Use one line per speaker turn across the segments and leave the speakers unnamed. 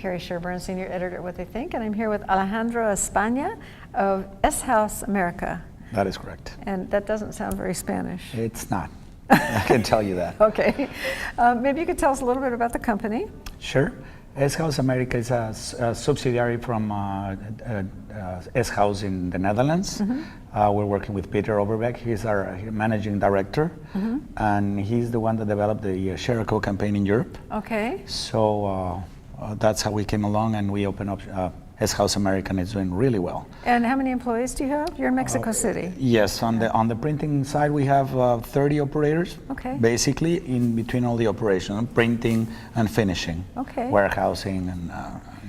Carrie Sherburne, Senior Editor at What They Think, and I'm here with Alejandro España of S House America.
That is correct.
And that doesn't sound very Spanish.
It's not. I can tell you that.
Okay. Maybe you could tell us a little bit about the company.
Sure. S House America is a subsidiary from S House in the Netherlands. We're working with Peter Overbeck. He's our managing director, and he's the one that developed the Share a Coke campaign in Europe.
Okay.
So that's how we came along, and we opened up S House America, and it's doing really well.
And how many employees do you have? You're in Mexico City.
Yes, on the printing side, we have 30 operators.
Okay.
Basically, in between all the operations, printing and finishing, warehousing, and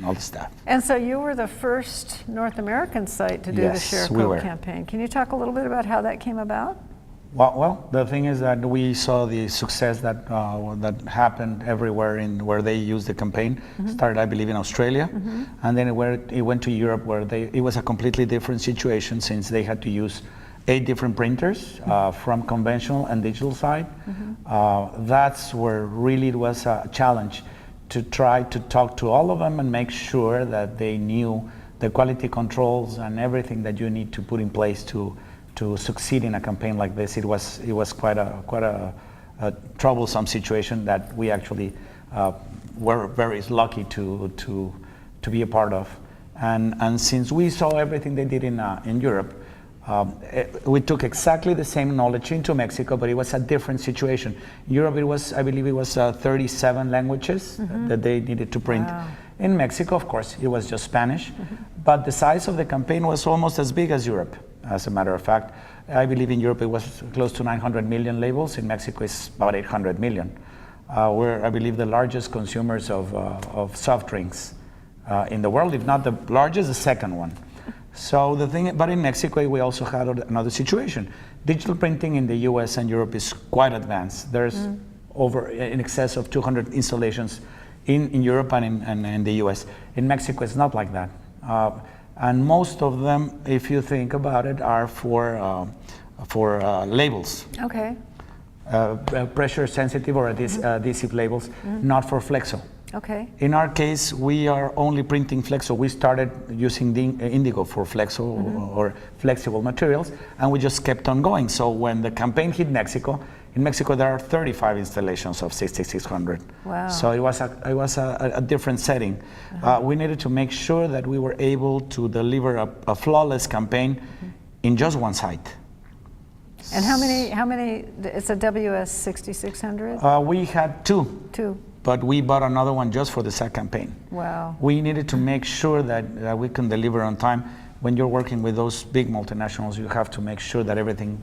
all the stuff.
And so you were the first North American site to do the Share a Coke campaign. Can you talk a little bit about how that came about?
Well, the thing is that we saw the success that that happened everywhere in where they used the campaign. Started, I believe, in Australia, and then it went to Europe, where it was a completely different situation, since they had to use 8 different printers from conventional and digital side. That's where really it was a challenge to try to talk to all of them and make sure that they knew the quality controls and everything that you need to put in place to succeed in a campaign like this. It was quite a troublesome situation that we actually were very lucky to be a part of. And since we saw everything they did in Europe, we took exactly the same knowledge into Mexico, but it was a different situation. In Europe, I believe it was 37 languages that they needed to print.
Wow.
In Mexico, of course, it was just Spanish, but the size of the campaign was almost as big as Europe. As a matter of fact, I believe in Europe it was close to 900 million labels. In Mexico, it's about 800 million. We're, I believe, the largest consumers of soft drinks in the world, if not the largest, the second one. So but in Mexico, we also had another situation. Digital printing in the US and Europe is quite advanced. There's in excess of 200 installations in Europe and in the US. In Mexico, it's not like that. And most of them, if you think about it, are for labels.
Okay.
Pressure sensitive or adhesive labels, not for flexo.
Okay.
In our case, we are only printing flexo. We started using indigo for flexo or flexible materials, and we just kept on going. So when the campaign hit Mexico, in Mexico there are 35 installations of 6600.
Wow.
So it was a different setting. We needed to make sure that we were able to deliver a flawless campaign in just one site.
And how many, it's a WS6600?
We had 2.
2.
But we bought another one just for the SAC campaign.
Wow.
We needed to make sure that we can deliver on time. When you're working with those big multinationals, you have to make sure that everything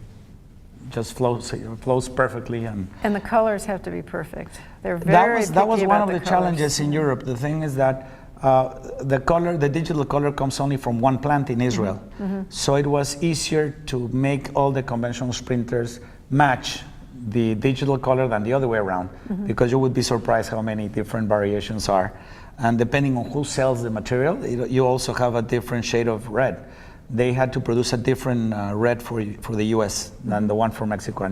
just flows perfectly. And
the colors have to be perfect. They're very
that was one of the
colors.
challenges in Europe. The thing is that the digital color comes only from one plant in Israel. So it was easier to make all the conventional printers match the digital color than the other way around, because you would be surprised how many different variations are. And depending on who sells the material, you also have a different shade of red. They had to produce a different red for the US than the one for Mexico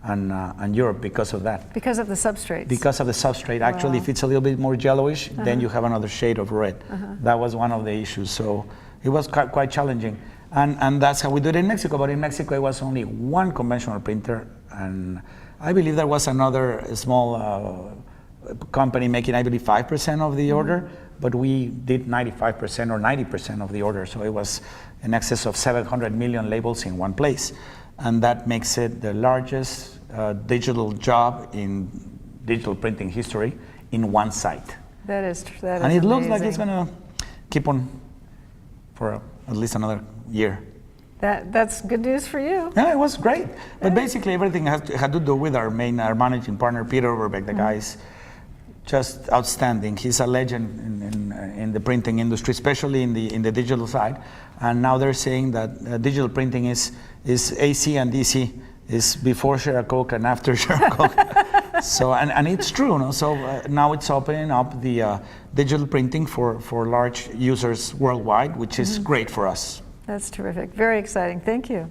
and Europe because of that.
Because of the substrates?
Because of the substrate. Wow. Actually, if it's a little bit more yellowish, then you have another shade of red. That was one of the issues. So it was quite challenging. And that's how we do it in Mexico. But in Mexico, it was only one conventional printer. And I believe there was another small company making, I believe, 5% of the order. But we did 95% or 90% of the order. So it was in excess of 700 million labels in one place. And that makes it the largest digital job in digital printing history in one site.
That is
and it looks like it's going to keep on for at least another year.
That's good news for you.
Yeah, it was great. But basically everything had to do with our managing partner, Peter Overbeck. The guy is just outstanding. He's a legend in the printing industry, especially in the digital side. And now they're saying that digital printing is AC and DC, is before Share a Coke and after Share a Coke. So and it's true. No? So now it's opening up the digital printing for large users worldwide, which is great for us.
That's terrific. Very exciting. Thank you.